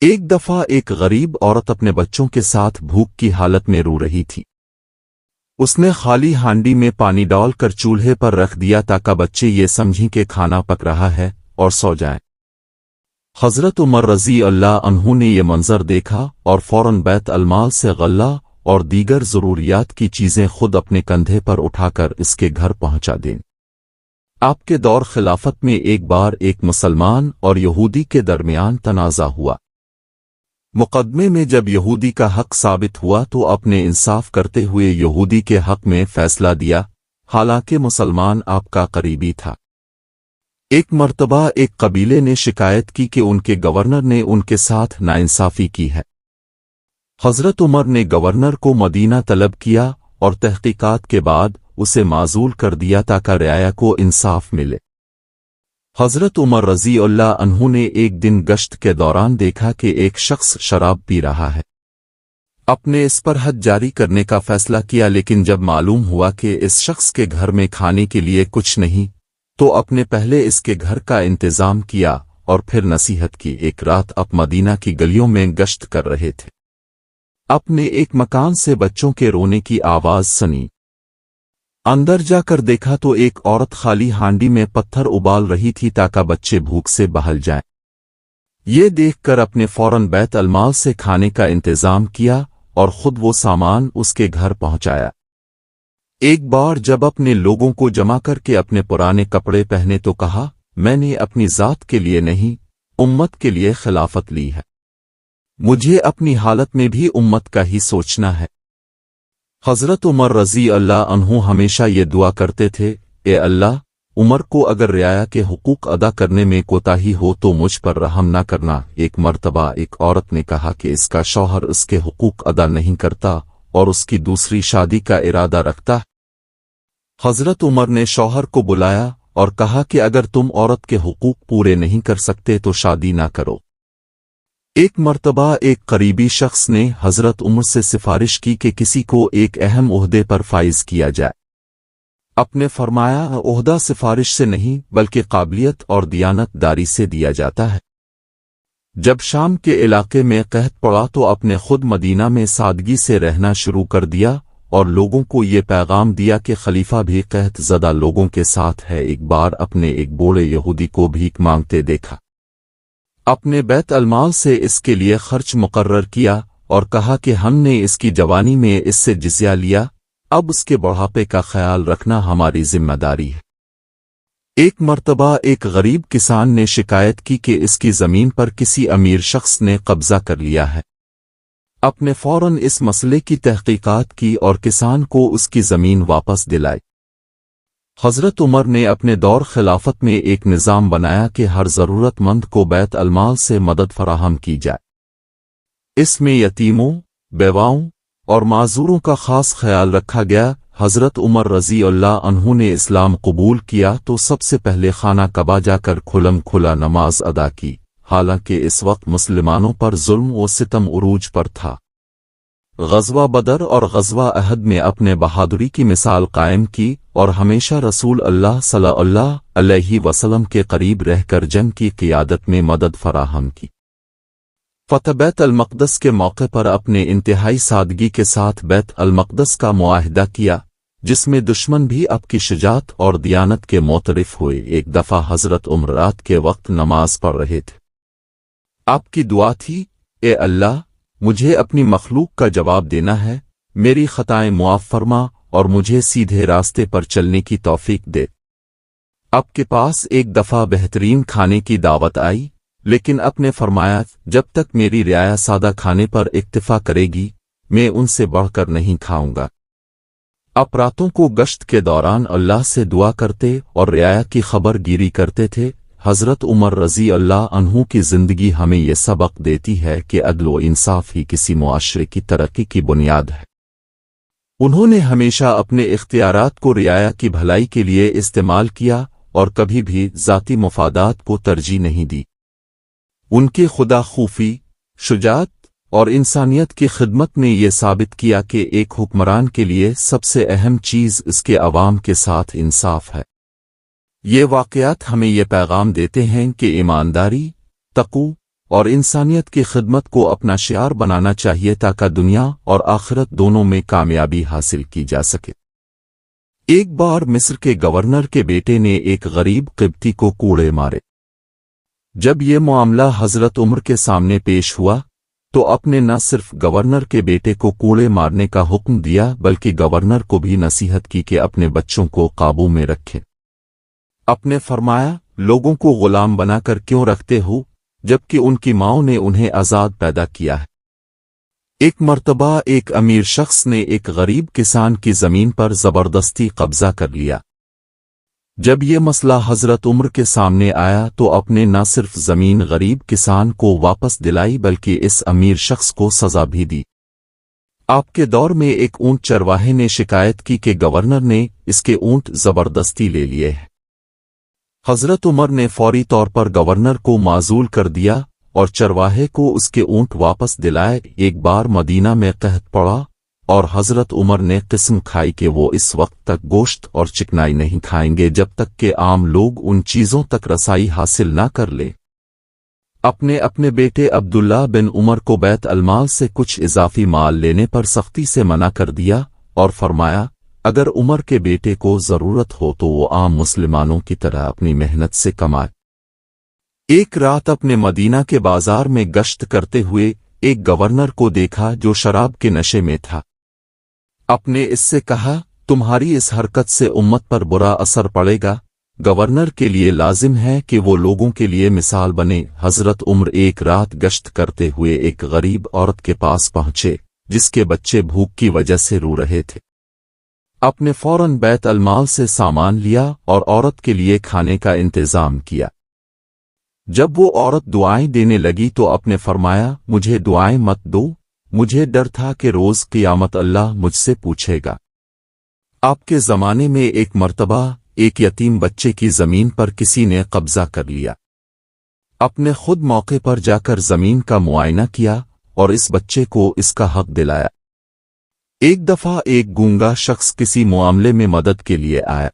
ایک دفعہ ایک غریب عورت اپنے بچوں کے ساتھ بھوک کی حالت میں رو رہی تھی۔ اس نے خالی ہانڈی میں پانی ڈال کر چولہے پر رکھ دیا تاکہ بچے یہ سمجھیں کہ کھانا پک رہا ہے اور سو جائیں۔ حضرت عمر رضی اللہ عنہ نے یہ منظر دیکھا اور فوراً بیت المال سے غلہ اور دیگر ضروریات کی چیزیں خود اپنے کندھے پر اٹھا کر اس کے گھر پہنچا دیں۔ آپ کے دور خلافت میں ایک بار ایک مسلمان اور یہودی کے درمیان تنازع ہوا۔ مقدمے میں جب یہودی کا حق ثابت ہوا تو اپنے انصاف کرتے ہوئے یہودی کے حق میں فیصلہ دیا، حالانکہ مسلمان آپ کا قریبی تھا۔ ایک مرتبہ ایک قبیلے نے شکایت کی کہ ان کے گورنر نے ان کے ساتھ ناانصافی کی ہے۔ حضرت عمر نے گورنر کو مدینہ طلب کیا اور تحقیقات کے بعد اسے معزول کر دیا تاکہ رعایا کو انصاف ملے۔ حضرت عمر رضی اللہ عنہ نے ایک دن گشت کے دوران دیکھا کہ ایک شخص شراب پی رہا ہے۔ اپنے اس پر حد جاری کرنے کا فیصلہ کیا، لیکن جب معلوم ہوا کہ اس شخص کے گھر میں کھانے کے لیے کچھ نہیں تو اپنے پہلے اس کے گھر کا انتظام کیا اور پھر نصیحت کی۔ ایک رات آپ مدینہ کی گلیوں میں گشت کر رہے تھے۔ اپنے ایک مکان سے بچوں کے رونے کی آواز سنی۔ اندر جا کر دیکھا تو ایک عورت خالی ہانڈی میں پتھر ابال رہی تھی تاکہ بچے بھوک سے بہل جائیں۔ یہ دیکھ کر اپنے فوراً بیت المال سے کھانے کا انتظام کیا اور خود وہ سامان اس کے گھر پہنچایا۔ ایک بار جب اپنے لوگوں کو جمع کر کے اپنے پرانے کپڑے پہنے تو کہا، میں نے اپنی ذات کے لیے نہیں، امت کے لیے خلافت لی ہے۔ مجھے اپنی حالت میں بھی امت کا ہی سوچنا ہے۔ حضرت عمر رضی اللہ عنہ ہمیشہ یہ دعا کرتے تھے، اے اللہ، عمر کو اگر رعایا کے حقوق ادا کرنے میں کوتاہی ہو تو مجھ پر رحم نہ کرنا۔ ایک مرتبہ ایک عورت نے کہا کہ اس کا شوہر اس کے حقوق ادا نہیں کرتا اور اس کی دوسری شادی کا ارادہ رکھتا۔ حضرت عمر نے شوہر کو بلایا اور کہا کہ اگر تم عورت کے حقوق پورے نہیں کر سکتے تو شادی نہ کرو۔ ایک مرتبہ ایک قریبی شخص نے حضرت عمر سے سفارش کی کہ کسی کو ایک اہم عہدے پر فائز کیا جائے۔ آپ نے فرمایا، عہدہ سفارش سے نہیں بلکہ قابلیت اور دیانت داری سے دیا جاتا ہے۔ جب شام کے علاقے میں قحط پڑا تو آپ نے خود مدینہ میں سادگی سے رہنا شروع کر دیا اور لوگوں کو یہ پیغام دیا کہ خلیفہ بھی قحط زدہ لوگوں کے ساتھ ہے۔ ایک بار اپنے ایک بوڑھے یہودی کو بھیک مانگتے دیکھا۔ اپنے بیت المال سے اس کے لیے خرچ مقرر کیا اور کہا کہ ہم نے اس کی جوانی میں اس سے جزیہ لیا، اب اس کے بڑھاپے کا خیال رکھنا ہماری ذمہ داری ہے۔ ایک مرتبہ ایک غریب کسان نے شکایت کی کہ اس کی زمین پر کسی امیر شخص نے قبضہ کر لیا ہے۔ آپ نے فوراً اس مسئلے کی تحقیقات کی اور کسان کو اس کی زمین واپس دلائی۔ حضرت عمر نے اپنے دور خلافت میں ایک نظام بنایا کہ ہر ضرورت مند کو بیت المال سے مدد فراہم کی جائے۔ اس میں یتیموں، بیواؤں اور معذوروں کا خاص خیال رکھا گیا۔ حضرت عمر رضی اللہ عنہ نے اسلام قبول کیا تو سب سے پہلے خانہ کعبہ جا کر کھلم کھلا نماز ادا کی، حالانکہ اس وقت مسلمانوں پر ظلم و ستم عروج پر تھا۔ غزوہ بدر اور غزوہ احد میں اپنے بہادری کی مثال قائم کی اور ہمیشہ رسول اللہ صلی اللہ علیہ وسلم کے قریب رہ کر جنگ کی قیادت میں مدد فراہم کی۔ فتح بیت المقدس کے موقع پر اپنے انتہائی سادگی کے ساتھ بیت المقدس کا معاہدہ کیا، جس میں دشمن بھی آپ کی شجاعت اور دیانت کے معترف ہوئے۔ ایک دفعہ حضرت عمر رات کے وقت نماز پڑھ رہے تھے۔ آپ کی دعا تھی، اے اللہ، مجھے اپنی مخلوق کا جواب دینا ہے، میری خطائیں معاف فرما اور مجھے سیدھے راستے پر چلنے کی توفیق دے۔ آپ کے پاس ایک دفعہ بہترین کھانے کی دعوت آئی، لیکن آپ نے فرمایا، جب تک میری رعایا سادہ کھانے پر اکتفا کرے گی، میں ان سے بڑھ کر نہیں کھاؤں گا۔ آپ راتوں کو گشت کے دوران اللہ سے دعا کرتے اور رعایا کی خبر گیری کرتے تھے۔ حضرت عمر رضی اللہ عنہ کی زندگی ہمیں یہ سبق دیتی ہے کہ عدل و انصاف ہی کسی معاشرے کی ترقی کی بنیاد ہے۔ انہوں نے ہمیشہ اپنے اختیارات کو رعایا کی بھلائی کے لیے استعمال کیا اور کبھی بھی ذاتی مفادات کو ترجیح نہیں دی۔ ان کی خدا خوفی، شجاعت اور انسانیت کی خدمت نے یہ ثابت کیا کہ ایک حکمران کے لیے سب سے اہم چیز اس کے عوام کے ساتھ انصاف ہے۔ یہ واقعات ہمیں یہ پیغام دیتے ہیں کہ ایمانداری، تقوی اور انسانیت کی خدمت کو اپنا شعار بنانا چاہیے تاکہ دنیا اور آخرت دونوں میں کامیابی حاصل کی جا سکے۔ ایک بار مصر کے گورنر کے بیٹے نے ایک غریب قبطی کو کوڑے مارے۔ جب یہ معاملہ حضرت عمر کے سامنے پیش ہوا تو اپنے نہ صرف گورنر کے بیٹے کو کوڑے مارنے کا حکم دیا بلکہ گورنر کو بھی نصیحت کی کہ اپنے بچوں کو قابو میں رکھیں۔ اپنے فرمایا، لوگوں کو غلام بنا کر کیوں رکھتے ہو جبکہ ان کی ماؤں نے انہیں آزاد پیدا کیا ہے؟ ایک مرتبہ ایک امیر شخص نے ایک غریب کسان کی زمین پر زبردستی قبضہ کر لیا۔ جب یہ مسئلہ حضرت عمر کے سامنے آیا تو اپنے نہ صرف زمین غریب کسان کو واپس دلائی بلکہ اس امیر شخص کو سزا بھی دی۔ آپ کے دور میں ایک اونٹ چرواہے نے شکایت کی کہ گورنر نے اس کے اونٹ زبردستی لے لیے ہیں۔ حضرت عمر نے فوری طور پر گورنر کو معزول کر دیا اور چرواہے کو اس کے اونٹ واپس دلائے۔ ایک بار مدینہ میں قحط پڑا اور حضرت عمر نے قسم کھائی کہ وہ اس وقت تک گوشت اور چکنائی نہیں کھائیں گے جب تک کہ عام لوگ ان چیزوں تک رسائی حاصل نہ کر لیں۔ اپنے بیٹے عبداللہ بن عمر کو بیت المال سے کچھ اضافی مال لینے پر سختی سے منع کر دیا اور فرمایا، اگر عمر کے بیٹے کو ضرورت ہو تو وہ عام مسلمانوں کی طرح اپنی محنت سے کمائے۔ ایک رات اپنے مدینہ کے بازار میں گشت کرتے ہوئے ایک گورنر کو دیکھا جو شراب کے نشے میں تھا۔ آپ نے اس سے کہا، تمہاری اس حرکت سے امت پر برا اثر پڑے گا۔ گورنر کے لیے لازم ہے کہ وہ لوگوں کے لیے مثال بنے۔ حضرت عمر ایک رات گشت کرتے ہوئے ایک غریب عورت کے پاس پہنچے جس کے بچے بھوک کی وجہ سے رو رہے تھے۔ آپ نے فوراً بیت المال سے سامان لیا اور عورت کے لیے کھانے کا انتظام کیا۔ جب وہ عورت دعائیں دینے لگی تو آپ نے فرمایا، مجھے دعائیں مت دو، مجھے ڈر تھا کہ روز قیامت اللہ مجھ سے پوچھے گا۔ آپ کے زمانے میں ایک مرتبہ ایک یتیم بچے کی زمین پر کسی نے قبضہ کر لیا۔ آپ نے خود موقع پر جا کر زمین کا معائنہ کیا اور اس بچے کو اس کا حق دلایا۔ ایک دفعہ ایک گونگا شخص کسی معاملے میں مدد کے لیے آیا۔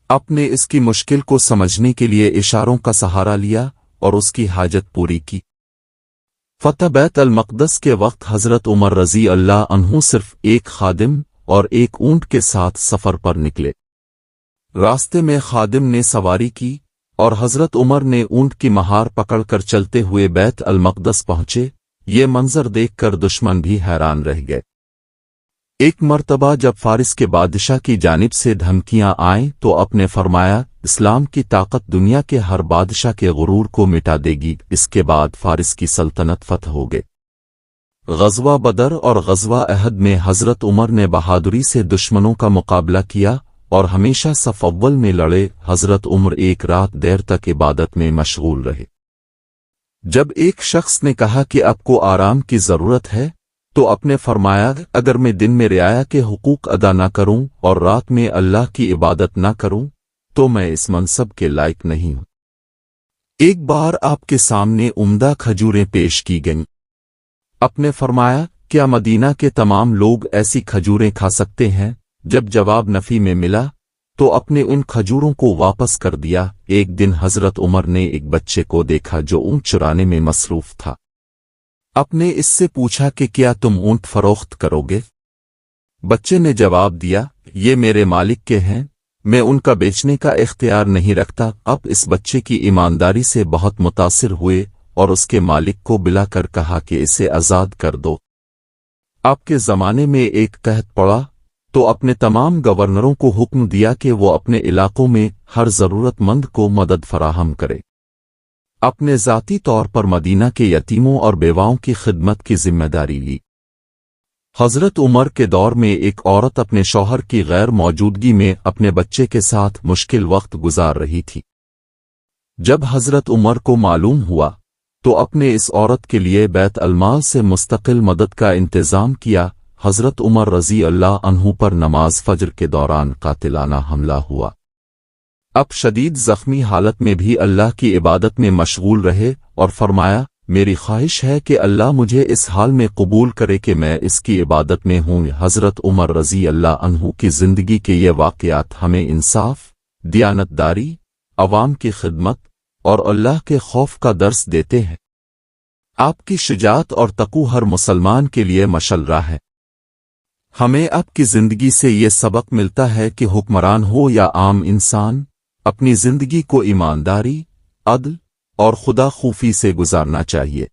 آپ نے اس کی مشکل کو سمجھنے کے لیے اشاروں کا سہارا لیا اور اس کی حاجت پوری کی۔ فتح بیت المقدس کے وقت حضرت عمر رضی اللہ عنہ صرف ایک خادم اور ایک اونٹ کے ساتھ سفر پر نکلے۔ راستے میں خادم نے سواری کی اور حضرت عمر نے اونٹ کی مہار پکڑ کر چلتے ہوئے بیت المقدس پہنچے۔ یہ منظر دیکھ کر دشمن بھی حیران رہ گئے۔ ایک مرتبہ جب فارس کے بادشاہ کی جانب سے دھمکیاں آئیں تو آپ نے فرمایا، اسلام کی طاقت دنیا کے ہر بادشاہ کے غرور کو مٹا دے گی۔ اس کے بعد فارس کی سلطنت فتح ہو گئے۔ غزوہ بدر اور غزوہ احد میں حضرت عمر نے بہادری سے دشمنوں کا مقابلہ کیا اور ہمیشہ صف اول میں لڑے۔ حضرت عمر ایک رات دیر تک عبادت میں مشغول رہے۔ جب ایک شخص نے کہا کہ آپ کو آرام کی ضرورت ہے تو آپ نے فرمایا، اگر میں دن میں رعایا کے حقوق ادا نہ کروں اور رات میں اللہ کی عبادت نہ کروں تو میں اس منصب کے لائق نہیں ہوں۔ ایک بار آپ کے سامنے عمدہ کھجوریں پیش کی گئیں۔ آپ نے فرمایا، کیا مدینہ کے تمام لوگ ایسی کھجوریں کھا سکتے ہیں؟ جب جواب نفی میں ملا تو اپنے ان کھجوروں کو واپس کر دیا۔ ایک دن حضرت عمر نے ایک بچے کو دیکھا جو اونٹ چرانے میں مصروف تھا۔ آپ نے اس سے پوچھا کہ کیا تم اونٹ فروخت کرو گے؟ بچے نے جواب دیا، یہ میرے مالک کے ہیں، میں ان کا بیچنے کا اختیار نہیں رکھتا۔ اب اس بچے کی ایمانداری سے بہت متاثر ہوئے اور اس کے مالک کو بلا کر کہا کہ اسے آزاد کر دو۔ آپ کے زمانے میں ایک قحط پڑا تو اپنے تمام گورنروں کو حکم دیا کہ وہ اپنے علاقوں میں ہر ضرورت مند کو مدد فراہم کرے۔ اپنے ذاتی طور پر مدینہ کے یتیموں اور بیواؤں کی خدمت کی ذمہ داری لی۔ حضرت عمر کے دور میں ایک عورت اپنے شوہر کی غیر موجودگی میں اپنے بچے کے ساتھ مشکل وقت گزار رہی تھی۔ جب حضرت عمر کو معلوم ہوا تو اپنے اس عورت کے لیے بیت المال سے مستقل مدد کا انتظام کیا۔ حضرت عمر رضی اللہ عنہ پر نماز فجر کے دوران قاتلانہ حملہ ہوا۔ اب شدید زخمی حالت میں بھی اللہ کی عبادت میں مشغول رہے اور فرمایا، میری خواہش ہے کہ اللہ مجھے اس حال میں قبول کرے کہ میں اس کی عبادت میں ہوں۔ حضرت عمر رضی اللہ عنہ کی زندگی کے یہ واقعات ہمیں انصاف، دیانتداری، عوام کی خدمت اور اللہ کے خوف کا درس دیتے ہیں۔ آپ کی شجاعت اور تقوی ہر مسلمان کے لیے مشعل راہ ہے۔ ہمیں اب کی زندگی سے یہ سبق ملتا ہے کہ حکمران ہو یا عام انسان، اپنی زندگی کو ایمانداری، عدل اور خدا خوفی سے گزارنا چاہیے۔